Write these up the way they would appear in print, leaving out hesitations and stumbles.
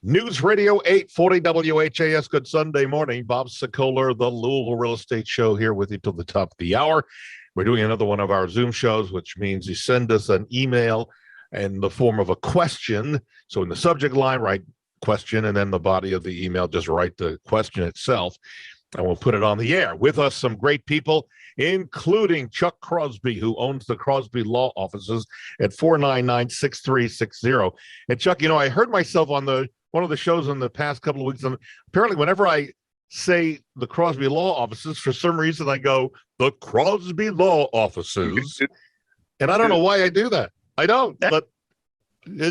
News Radio 840 WHAS. Good Sunday morning. Bob Sokoler, the Louisville Real Estate Show, here with you till the top of the hour. We're doing another one of our Zoom shows, which means you send us an email in the form of a question. So in the subject line, write question, and then the body of the email, just write the question itself, and we'll put it on the air. With us, some great people, including Chuck Crosby, who owns the Crosby Law Offices at 499-6360. And Chuck, you know, I heard myself on one of the shows in the past couple of weeks, and apparently whenever I say the Crosby Law Offices, for some reason I go, the Crosby Law Offices. And I don't know why I do that. I don't, but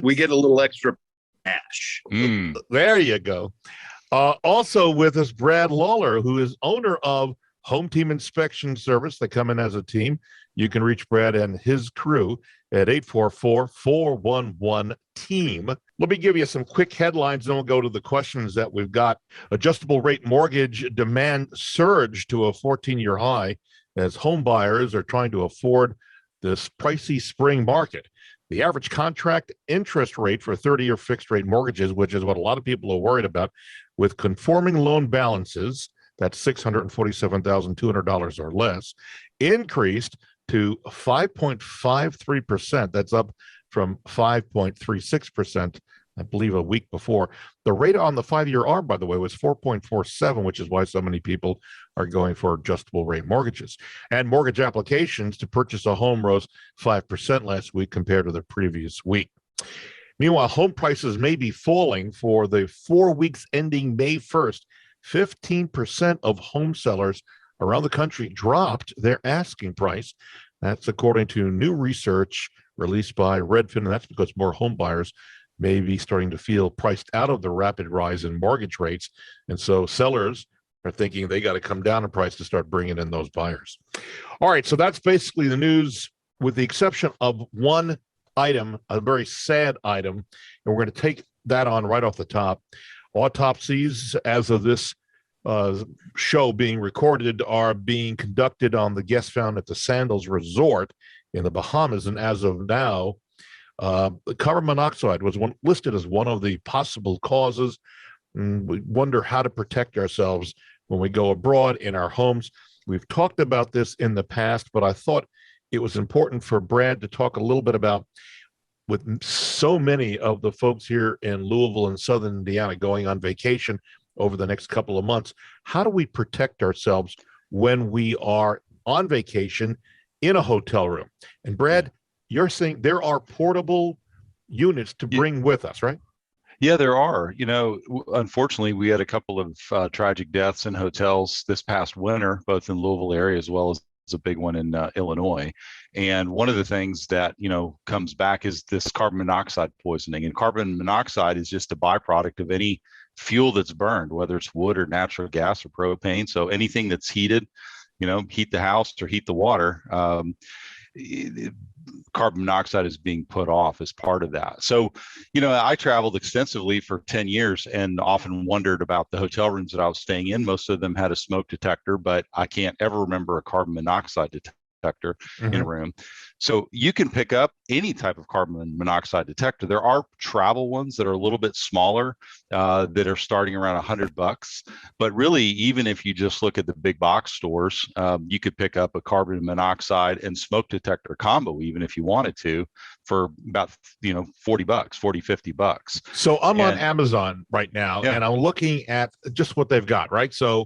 we get a little extra cash. There you go. Also with us, Brad Lawler, who is owner of Home Team Inspection Service. They come in as a team. You can reach Brad and his crew at 844-411-TEAM. Let me give you some quick headlines, then we'll go to the questions that we've got. Adjustable rate mortgage demand surged to a 14-year high as home buyers are trying to afford this pricey spring market. The average contract interest rate for 30-year fixed-rate mortgages, which is what a lot of people are worried about, with conforming loan balances, that's $647,200 or less, increased to 5.53%. That's up from 5.36%, I believe, a week before. The rate on the 5-year ARM, by the way, was 4.47, which is why so many people are going for adjustable rate mortgages. And mortgage applications to purchase a home rose 5% last week compared to the previous week. Meanwhile, home prices may be falling for the 4 weeks ending May 1st. 15% of home sellers around the country dropped their asking price. That's according to new research released by Redfin, and that's because more home buyers may be starting to feel priced out of the rapid rise in mortgage rates. And so sellers are thinking they got to come down in price to start bringing in those buyers. All right, so that's basically the news, with the exception of one item, a very sad item, and we're going to take that on right off the top. Autopsies, as of this show being recorded, are being conducted on the guests found at the Sandals Resort in the Bahamas. And as of now, carbon monoxide was listed as one of the possible causes. And we wonder how to protect ourselves when we go abroad in our homes. We've talked about this in the past, but I thought it was important for Brad to talk a little bit about, with so many of the folks here in Louisville and Southern Indiana going on vacation over the next couple of months, how do we protect ourselves when we are on vacation in a hotel room? And Brad, you're saying there are portable units to bring with us, right? Yeah, there are. You know, unfortunately, we had a couple of tragic deaths in hotels this past winter, both in Louisville area as well as a big one in Illinois. And one of the things that, you know, comes back is this carbon monoxide poisoning. And carbon monoxide is just a byproduct of any fuel that's burned, whether it's wood or natural gas or propane. So anything that's heated, you know, heat the house or heat the water, carbon monoxide is being put off as part of that. So, you know, I traveled extensively for 10 years and often wondered about the hotel rooms that I was staying in. Most of them had a smoke detector, but I can't ever remember a carbon monoxide detector in a room. So you can pick up any type of carbon monoxide detector. There are travel ones that are a little bit smaller that are starting around $100. But really, even if you just look at the big box stores, you could pick up a carbon monoxide and smoke detector combo, even if you wanted to, for about, you know, $40, $50. So I'm on Amazon right now, and I'm looking at just what they've got, right? So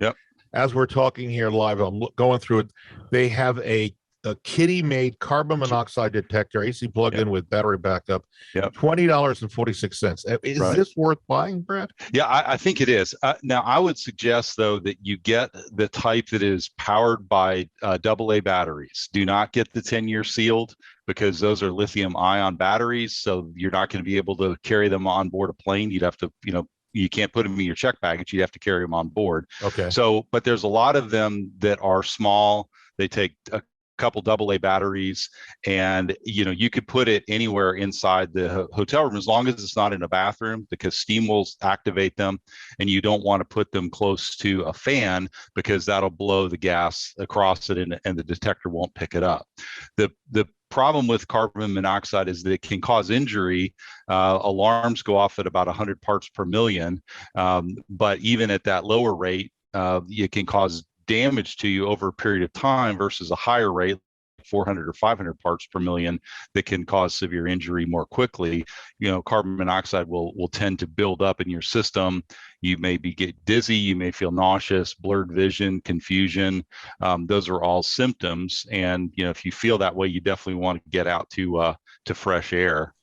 as we're talking here live, I'm going through it. They have a Kitty-made carbon monoxide detector, AC plug-in with battery backup, $20.46. Is this worth buying, Brad? Yeah, I think it is. Now, I would suggest, though, that you get the type that is powered by AA batteries. Do not get the 10-year sealed, because those are lithium-ion batteries, so you're not going to be able to carry them on board a plane. You'd have to, you know, you can't put them in your check baggage. You have to carry them on board. Okay. So, but there's a lot of them that are small. They take a couple AA batteries, and you know, you could put it anywhere inside the hotel room as long as it's not in a bathroom, because steam will activate them, and you don't want to put them close to a fan because that'll blow the gas across it, and the detector won't pick it up. The problem with carbon monoxide is that it can cause injury. Alarms go off at about 100 parts per million, but even at that lower rate, it can cause damage to you over a period of time versus a higher rate, 400 or 500 parts per million, that can cause severe injury more quickly. Carbon monoxide will tend to build up in your system. You may get dizzy, you may feel nauseous, blurred vision, confusion. Those are all symptoms. And if you feel that way, you definitely want to get out to fresh air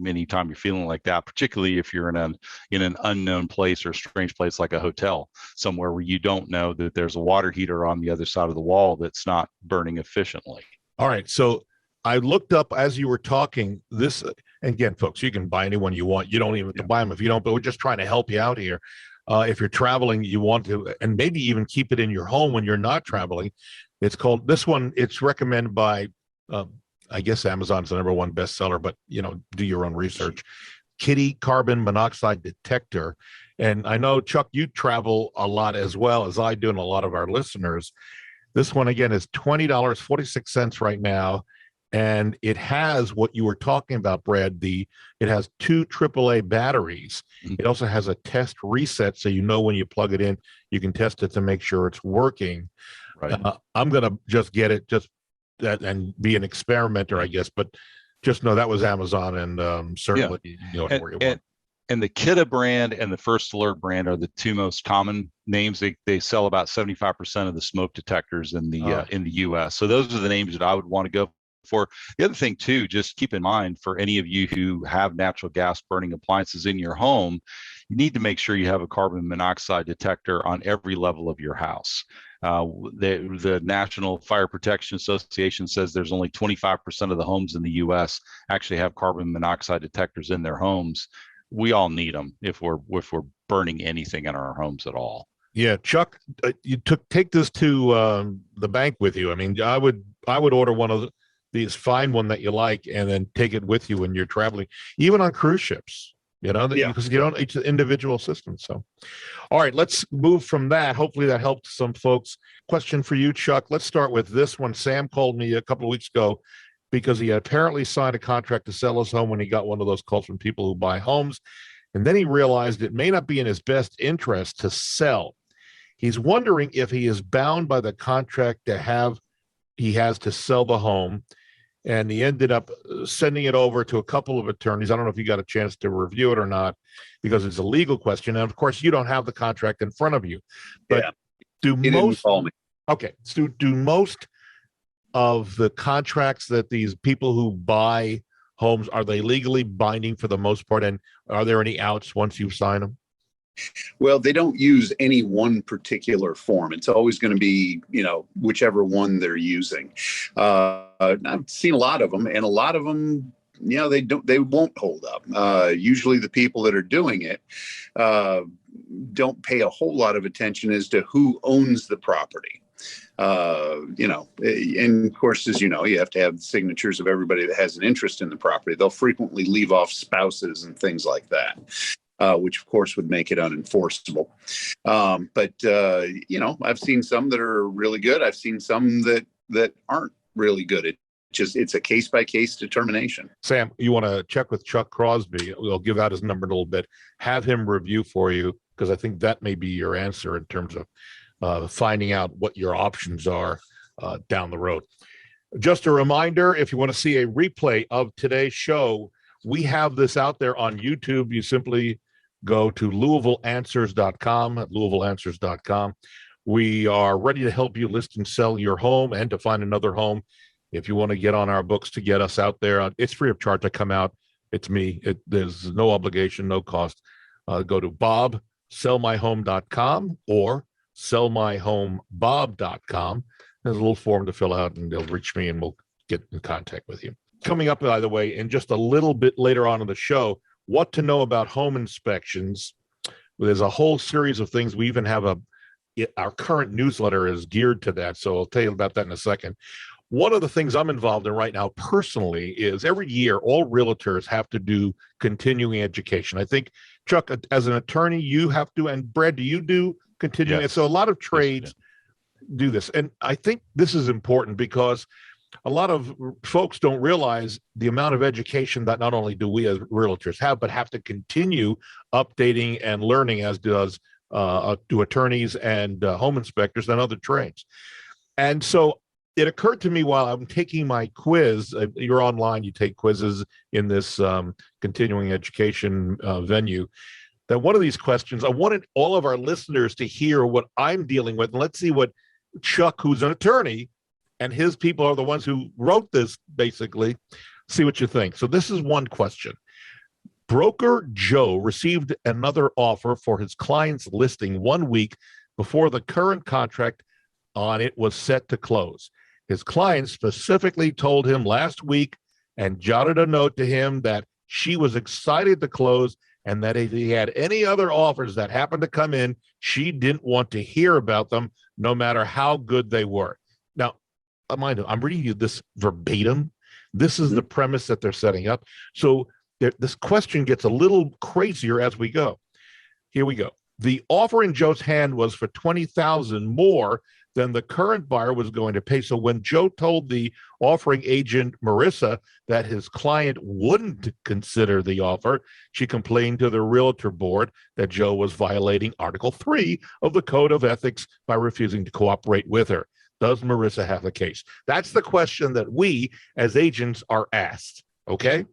anytime you're feeling like that, particularly if you're in an unknown place or a strange place like a hotel, somewhere where you don't know that there's a water heater on the other side of the wall that's not burning efficiently. All right. So I looked up as you were talking this, again, folks, you can buy anyone you want. You don't even have to buy them if you don't, but we're just trying to help you out here. If you're traveling, you want to, and maybe even keep it in your home when you're not traveling. It's called, this one, it's recommended by, I guess Amazon's the #1 bestseller, but do your own research. Kitty Carbon Monoxide Detector. And I know, Chuck, you travel a lot as well as I do, and a lot of our listeners. This one, again, is $20.46 right now. And it has what you were talking about, Brad. It has 2 AAA batteries. It also has a test reset, so when you plug it in, you can test it to make sure it's working. Right. I'm going to just get it and be an experimenter, I guess. But just know that was Amazon, and certainly where you want. And the Kita brand and the First Alert brand are the 2 most common names. They sell about 75% of the smoke detectors in the U.S. So those are the names that I would want to go for. The other thing too, just keep in mind, for any of you who have natural gas burning appliances in your home, you need to make sure you have a carbon monoxide detector on every level of your house. The National Fire Protection Association says there's only 25% of the homes in the U.S. actually have carbon monoxide detectors in their homes. We all need them if we're burning anything in our homes at all. Yeah, Chuck, you take this to the bank with you. I mean, I would order one of these, find one that you like, and then take it with you when you're traveling, even on cruise ships. Because each individual system. So, all right, let's move from that. Hopefully that helped some folks. Question for you, Chuck. Let's start with this one. Sam called me a couple of weeks ago because he apparently signed a contract to sell his home when he got one of those calls from people who buy homes. And then he realized it may not be in his best interest to sell. He's wondering if he is bound by the contract he has to sell the home. And he ended up sending it over to a couple of attorneys. I don't know if you got a chance to review it or not, because it's a legal question. And of course, you don't have the contract in front of you. But do most of the contracts that these people who buy homes, are they legally binding for the most part? And are there any outs once you sign them? Well, they don't use any one particular form. It's always going to be, whichever one they're using. I've seen a lot of them, and a lot of them, they won't hold up. Usually the people that are doing it don't pay a whole lot of attention as to who owns the property. And of course, as you have to have the signatures of everybody that has an interest in the property. They'll frequently leave off spouses and things like that. Which of course would make it unenforceable. But I've seen some that are really good. I've seen some that aren't really good. It's a case-by-case determination. Sam, you want to check with Chuck Crosby? We'll give out his number in a little bit. Have him review for you, because I think that may be your answer in terms of finding out what your options are down the road. Just a reminder, if you want to see a replay of today's show, we have this out there on YouTube. You simply go to LouisvilleAnswers.com. We are ready to help you list and sell your home and to find another home. If you want to get on our books to get us out there, it's free of charge to come out. It's me. There's no obligation, no cost. Go to bobsellmyhome.com or sellmyhomebob.com. There's a little form to fill out, and they'll reach me, and we'll get in contact with you. Coming up, by the way, in just a little bit later on in the show, what to know about home inspections. There's a whole series of things. We even have our current newsletter is geared to that, so I'll tell you about that in a second. One of the things I'm involved in right now personally is every year all realtors have to do continuing education. I think, Chuck, as an attorney, you have to, and Brad, do you do continuing? Yes. So a lot of trades do this. And I think this is important because A lot of folks don't realize the amount of education that not only do we as realtors have, but have to continue updating and learning, as do attorneys and home inspectors and other trades. And so it occurred to me while I'm taking my quiz, you're online, you take quizzes in this continuing education venue, that one of these questions, I wanted all of our listeners to hear what I'm dealing with. And let's see what Chuck, who's an attorney, and his people are the ones who wrote this, basically, see what you think. So this is one question. Broker Joe received another offer for his client's listing 1 week before the current contract on it was set to close. His client specifically told him last week and jotted a note to him that she was excited to close and that if he had any other offers that happened to come in, she didn't want to hear about them, no matter how good they were. Now, I'm reading you this verbatim. This is the premise that they're setting up. So this question gets a little crazier as we go. Here we go. The offer in Joe's hand was for $20,000 more than the current buyer was going to pay. So when Joe told the offering agent, Marissa, that his client wouldn't consider the offer, she complained to the realtor board that Joe was violating Article 3 of the Code of Ethics by refusing to cooperate with her. Does Marissa have a case? That's the question that we as agents are asked, okay?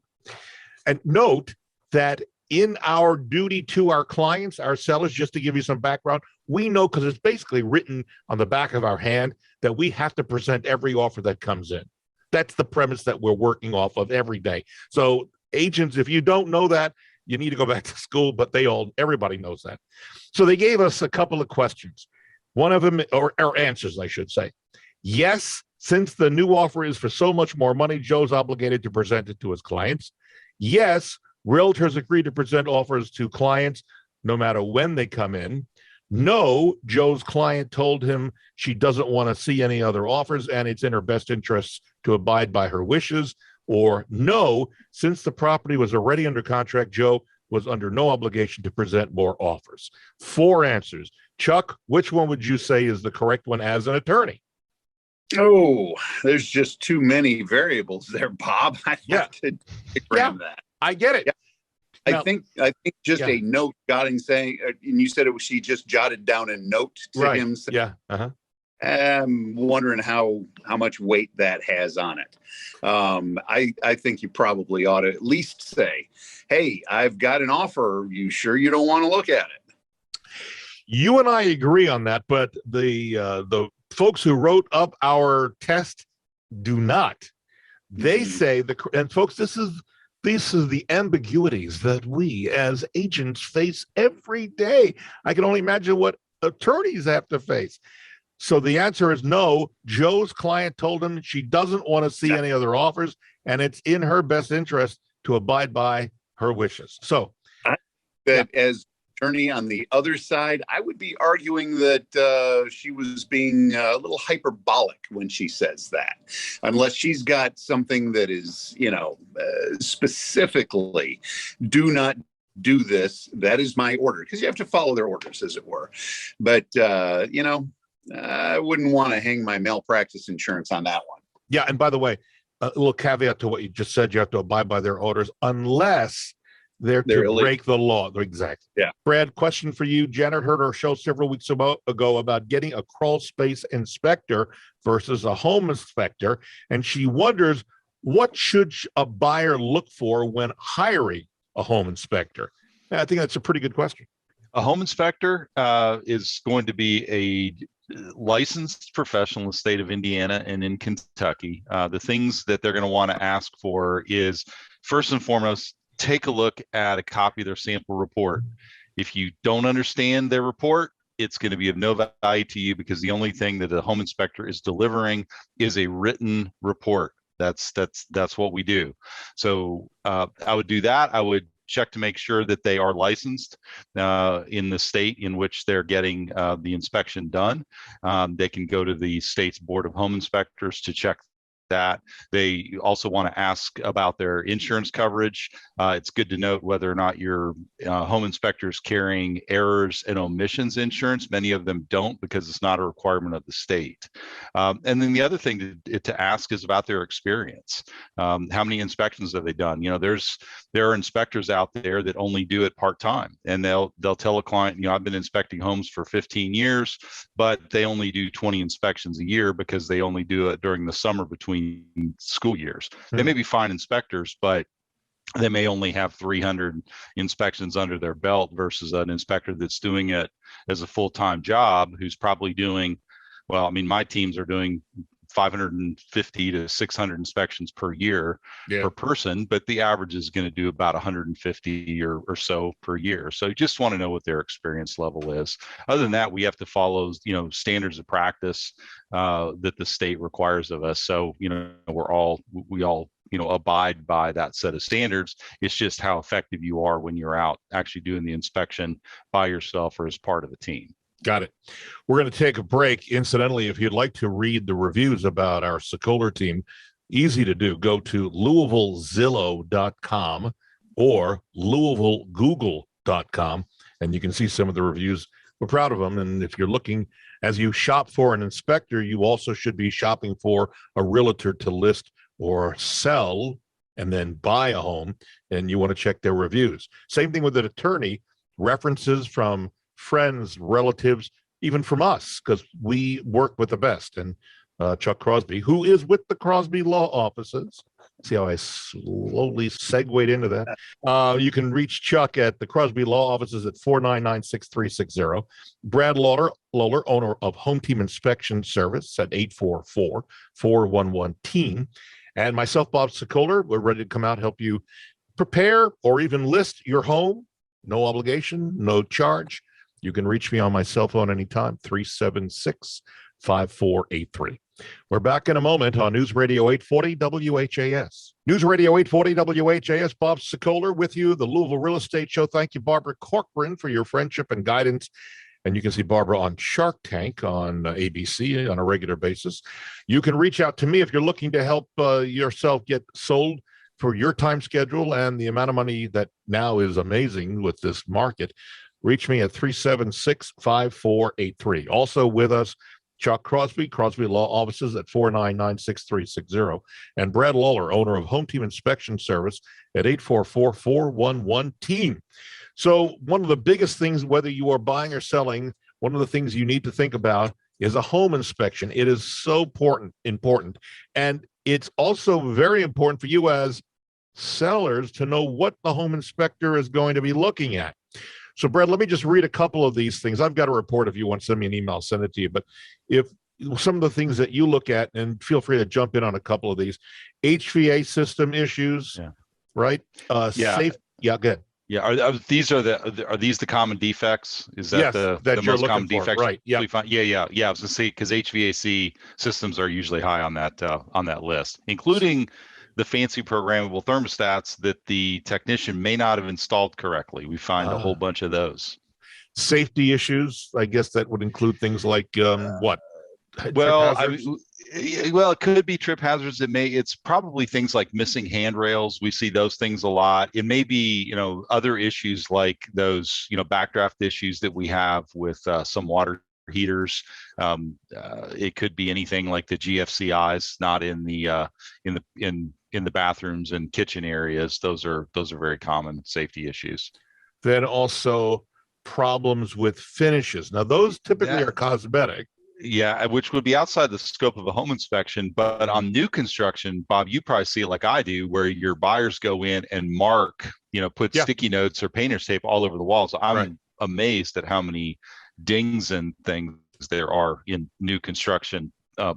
And note that in our duty to our clients, our sellers, just to give you some background, we know, because it's basically written on the back of our hand, that we have to present every offer that comes in. That's the premise that we're working off of every day. So agents, if you don't know that, you need to go back to school, but everybody knows that. So they gave us a couple of questions. One of them, or answers, I should say. Yes, since the new offer is for so much more money, Joe's obligated to present it to his clients. Yes, realtors agree to present offers to clients no matter when they come in. No, Joe's client told him she doesn't want to see any other offers and it's in her best interests to abide by her wishes. Or no, since the property was already under contract, Joe was under no obligation to present more offers. 4 answers. Chuck, which one would you say is the correct one as an attorney? Oh, there's just too many variables there, Bob. I have to cram that. I get it. Yeah. Now, I think just a note jotting saying, and you said she just jotted down a note to him. Saying, I'm wondering how much weight that has on it. I think you probably ought to at least say, hey, I've got an offer. You sure you don't want to look at it? You and I agree on that, but the folks who wrote up our test do not. They say and folks, this is the ambiguities that we as agents face every day. I can only imagine what attorneys have to face. So the answer is no. Joe's client told him she doesn't want to see any other offers, and it's in her best interest to abide by her wishes. So as attorney on the other side, I would be arguing that she was being a little hyperbolic when she says that, unless she's got something that is, specifically do not do this. That is my order, because you have to follow their orders, as it were. But, I wouldn't want to hang my malpractice insurance on that one. Yeah. And by the way, a little caveat to what you just said, you have to abide by their orders unless they're to illegal. Break the law. Exactly. Yeah. Brad, question for you. Janet heard our show several weeks ago about getting a crawl space inspector versus a home inspector. And she wonders, what should a buyer look for when hiring a home inspector? I think that's a pretty good question. A home inspector is going to be a licensed professional in the state of Indiana and in Kentucky. The things that they're going to want to ask for is, first and foremost, take a look at a copy of their sample report. If you don't understand their report, it's going to be of no value to you, because the only thing that a home inspector is delivering is a written report. That's what we do. So I would do that. I would check to make sure that they are licensed in the state in which they're getting the inspection done. They can go to the state's Board of Home Inspectors to check that. They also want to ask about their insurance coverage. It's good to note whether or not your home inspector is carrying errors and omissions insurance. Many of them don't, because it's not a requirement of the state. And then the other thing to ask is about their experience. How many inspections have they done? There are inspectors out there that only do it part-time, and they'll tell a client, I've been inspecting homes for 15 years, but they only do 20 inspections a year because they only do it during the summer between school years. They may be fine inspectors, but they may only have 300 inspections under their belt versus an inspector that's doing it as a full-time job, who's probably doing, my teams are doing 550 to 600 inspections per year per person, but the average is going to do about 150 or so per year. So you just want to know what their experience level is. Other than that, we have to follow, standards of practice that the state requires of us. So, we all abide by that set of standards. It's just how effective you are when you're out actually doing the inspection by yourself or as part of a team. Got it. We're going to take a break. Incidentally, if you'd like to read the reviews about our Sokoler team, easy to do. Go to LouisvilleZillow.com or LouisvilleGoogle.com, and you can see some of the reviews. We're proud of them. And if you're looking, as you shop for an inspector, you also should be shopping for a realtor to list or sell and then buy a home, and you want to check their reviews. Same thing with an attorney, references from friends, relatives, even from us, because we work with the best. And Chuck Crosby, who is with the Crosby Law Offices. See how I slowly segued into that? You can reach Chuck at the Crosby Law Offices at 499-6360. Brad Lawler, owner of Home Team Inspection Service, at 844-411-TEAM. And myself, Bob Sokoler, we're ready to come out, help you prepare or even list your home. No obligation, no charge. You can reach me on my cell phone anytime, 376-5483. We're back in a moment on News Radio 840 WHAS. News Radio 840 WHAS, Bob Sokoler with you, the Louisville Real Estate Show. Thank you, Barbara Corcoran, for your friendship and guidance. And you can see Barbara on Shark Tank on ABC on a regular basis. You can reach out to me if you're looking to help yourself get sold for your time schedule and the amount of money that now is amazing with this market. Reach me at 376-5483. Also with us, Chuck Crosby, Crosby Law Offices at 499-6360. And Brad Lawler, owner of Home Team Inspection Service at 844-411-TEAM. So one of the biggest things, whether you are buying or selling, one of the things you need to think about is a home inspection. It is so important. And it's also very important for you as sellers to know what the home inspector is going to be looking at. So, Brad, let me just read a couple of these things. I've got a report. If you want to send me an email, I'll send it to you. But if some of the things that you look at, and feel free to jump in on a couple of these, HVA system issues, right? Safe. Yeah, good. Yeah, are these the common defects? Is that the most common defects? Right. Yeah. Yeah. I was going to say, because HVAC systems are usually high on that list, including the fancy programmable thermostats that the technician may not have installed correctly. We find a whole bunch of those. Safety issues, I guess that would include things like what? Well, it could be trip hazards. It's probably things like missing handrails. We see those things a lot. It may be, other issues like those, backdraft issues that we have with some water heaters. It could be anything like the GFCIs not in the bathrooms and kitchen areas. Those are very common safety issues. Then also problems with finishes. Now those typically are cosmetic. Yeah, which would be outside the scope of a home inspection. But on new construction, Bob, you probably see it like I do, where your buyers go in and mark, put sticky notes or painter's tape all over the walls. I'm amazed at how many dings and things there are in new construction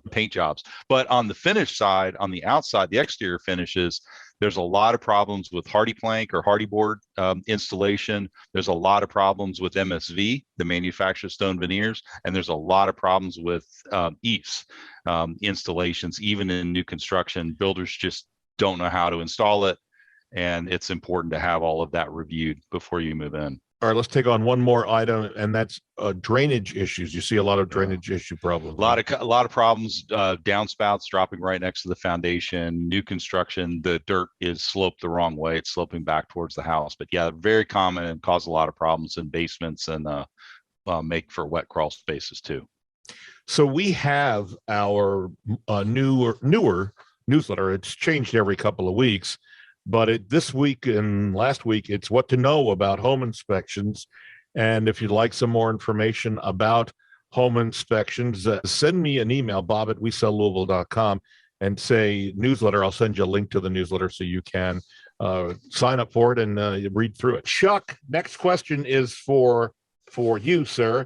paint jobs. But on the finish side, on the outside, the exterior finishes, there's a lot of problems with hardy plank or hardy board installation. There's a lot of problems with MSV, the manufactured stone veneers, and there's a lot of problems with EIFS installations. Even in new construction, builders just don't know how to install it, and it's important to have all of that reviewed before you move in. All right, let's take on one more item, and that's drainage issues. You see a lot of drainage issue problems. A lot of problems. Downspouts dropping right next to the foundation. New construction, the dirt is sloped the wrong way. It's sloping back towards the house. But yeah, very common and cause a lot of problems in basements and make for wet crawl spaces too. So we have our newer newsletter. It's changed every couple of weeks. But this week and last week, it's what to know about home inspections. And if you'd like some more information about home inspections, send me an email, bob@wesellouisville.com, and say newsletter. I'll send you a link to the newsletter so you can sign up for it and read through it. Chuck, next question is for you, sir.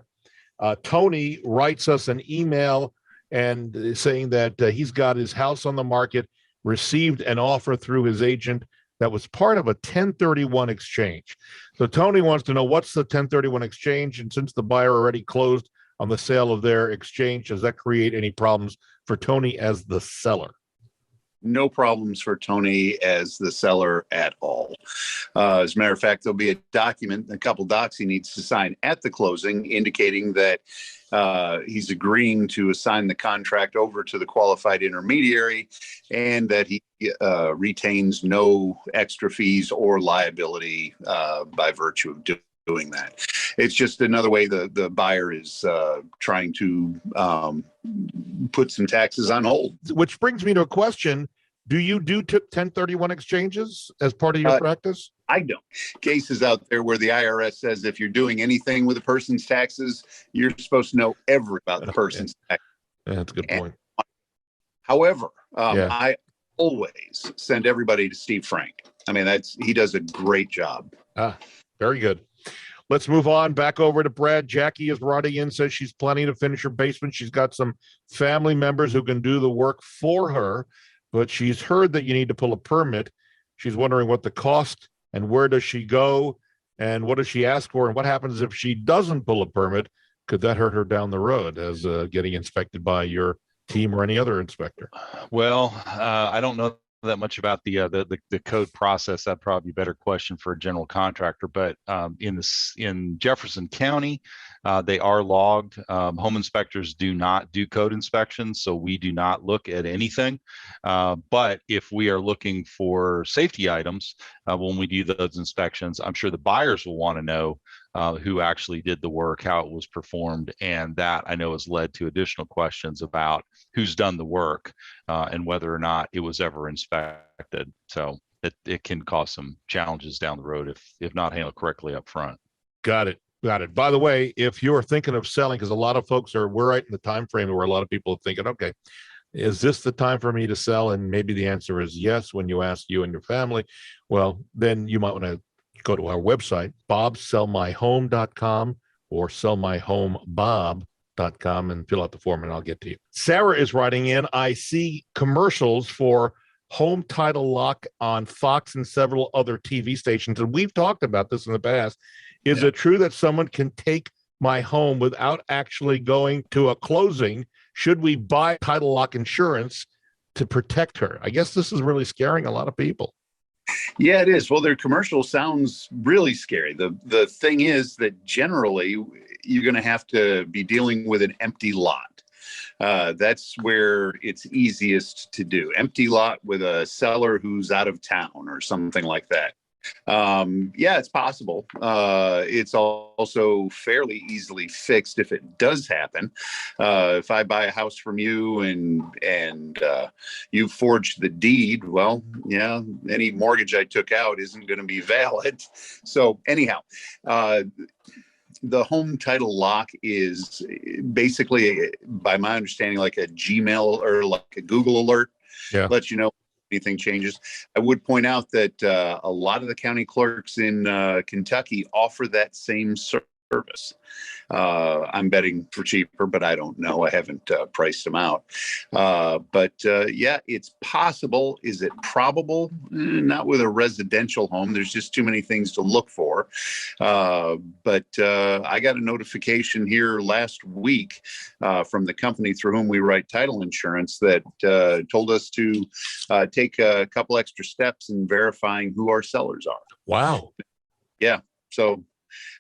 Tony writes us an email and saying that he's got his house on the market, received an offer through his agent that was part of a 1031 exchange. So Tony wants to know, what's the 1031 exchange? And since the buyer already closed on the sale of their exchange, does that create any problems for Tony as the seller? No problems for Tony as the seller at all. As a matter of fact, there'll be a couple docs he needs to sign at the closing, indicating that he's agreeing to assign the contract over to the qualified intermediary and that he retains no extra fees or liability by virtue of doing that. It's just another way the buyer is trying to put some taxes on hold. Which brings me to a question. Do you do 1031 exchanges as part of your practice? I don't. Cases out there where the IRS says if you're doing anything with a person's taxes, you're supposed to know about the person's taxes. Yeah, that's a good point. However, I always send everybody to Steve Frank. I mean, he does a great job. Very good. Let's move on back over to Brad. Jackie is writing in, says she's planning to finish her basement. She's got some family members who can do the work for her, but she's heard that you need to pull a permit. She's wondering what the cost and where does she go and what does she ask for and what happens if she doesn't pull a permit? Could that hurt her down the road as getting inspected by your team or any other inspector? Well, I don't know that much about the code process. That'd probably be a better question for a general contractor. But in Jefferson County, they are logged. Home inspectors do not do code inspections, so we do not look at anything. But if we are looking for safety items when we do those inspections, I'm sure the buyers will want to know who actually did the work, how it was performed, and that I know has led to additional questions about who's done the work and whether or not it was ever inspected. So it can cause some challenges down the road if not handled correctly up front. Got it. By the way, if you're thinking of selling, because a lot of folks we're right in the time frame where a lot of people are thinking, okay, is this the time for me to sell? And maybe the answer is yes when you ask you and your family. Well, then you might want to go to our website, bobsellmyhome.com or sellmyhomebob.com, and fill out the form and I'll get to you. Sarah is writing in, I see commercials for home title lock on Fox and several other TV stations. And we've talked about this in the past. Is it true that someone can take my home without actually going to a closing? Should we buy title lock insurance to protect her? I guess this is really scaring a lot of people. Yeah, it is. Well, their commercial sounds really scary. The thing is that generally you're going to have to be dealing with an empty lot. That's where it's easiest to do. Empty lot with a seller who's out of town or something like that. Yeah, it's possible. It's also fairly easily fixed if it does happen. If I buy a house from you and you forged the deed, well, yeah, any mortgage I took out isn't going to be valid. So anyhow, the home title lock is basically, by my understanding, like a Gmail or like a Google alert. Yeah. Lets you know anything changes. I would point out that a lot of the county clerks in Kentucky offer that same service. I'm betting for cheaper, but I don't know. I haven't priced them out. But yeah, it's possible. Is it probable? Not with a residential home. There's just too many things to look for. But I got a notification here last week from the company through whom we write title insurance that told us to take a couple extra steps in verifying who our sellers are. Wow. Yeah. So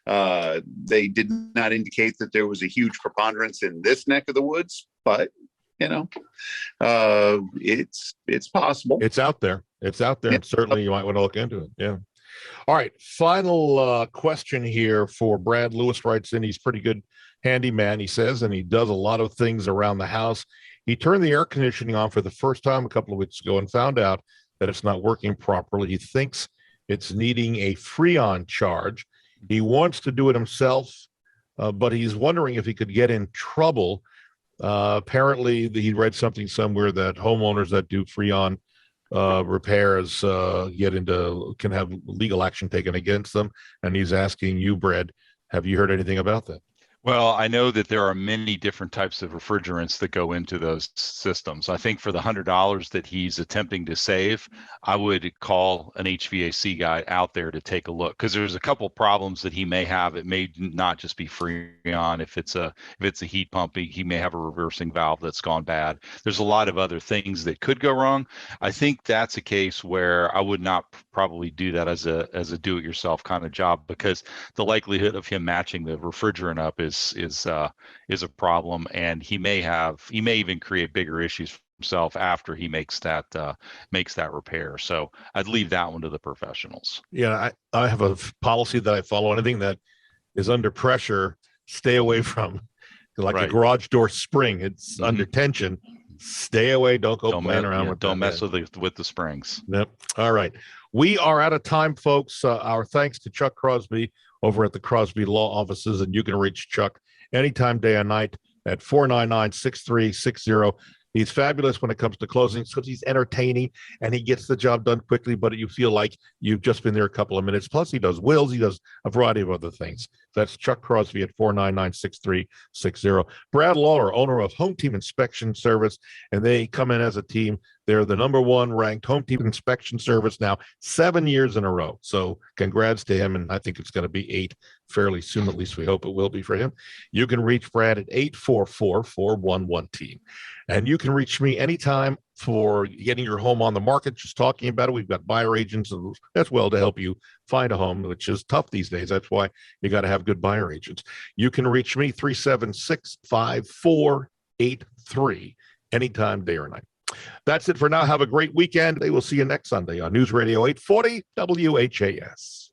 They did not indicate that there was a huge preponderance in this neck of the woods, but it's possible. It's out there. It's out there. Yeah. And certainly you might want to look into it. Yeah. All right. Final question here for Brad. Lewis writes in, he's pretty good handyman, he says, and he does a lot of things around the house. He turned the air conditioning on for the first time a couple of weeks ago and found out that it's not working properly. He thinks it's needing a Freon charge. He wants to do it himself, but he's wondering if he could get in trouble. Apparently, he read something somewhere that homeowners that do Freon repairs can have legal action taken against them. And he's asking you, Brad, have you heard anything about that? Well, I know that there are many different types of refrigerants that go into those systems. I think for the $100 that he's attempting to save, I would call an HVAC guy out there to take a look, because there's a couple problems that he may have. It may not just be Freon. If it's a heat pump, he may have a reversing valve that's gone bad. There's a lot of other things that could go wrong. I think that's a case where I would not probably do that as a do-it-yourself kind of job, because the likelihood of him matching the refrigerant up is a problem, and he may even create bigger issues for himself after he makes that repair. So I'd leave that one to the professionals. Yeah, I have a policy that I follow. Anything that is under pressure, stay away from. Like a garage door spring, it's under tension. Stay away. Don't playing around with that. Don't mess with the springs. Yep. All right. We are out of time, folks. Our thanks to Chuck Crosby over at the Crosby Law Offices, and you can reach Chuck anytime, day or night, at 499-6360. He's fabulous when it comes to closings because he's entertaining and he gets the job done quickly, but you feel like you've just been there a couple of minutes. Plus, he does wills. He does a variety of other things. That's Chuck Crosby at 499-6360. Brad Lawler, owner of Home Team Inspection Service, and they come in as a team. They're the #1 ranked Home Team Inspection Service now 7 years in a row. So congrats to him, and I think it's going to be 8 fairly soon. At least we hope it will be for him. You can reach Brad at 844-411-TEAM. And you can reach me anytime for getting your home on the market, just talking about it. We've got buyer agents as well to help you find a home, which is tough these days. That's why you got to have good buyer agents. You can reach me 376-5483 anytime, day or night. That's it for now. Have a great weekend. They will see you next Sunday on News Radio 840 WHAS.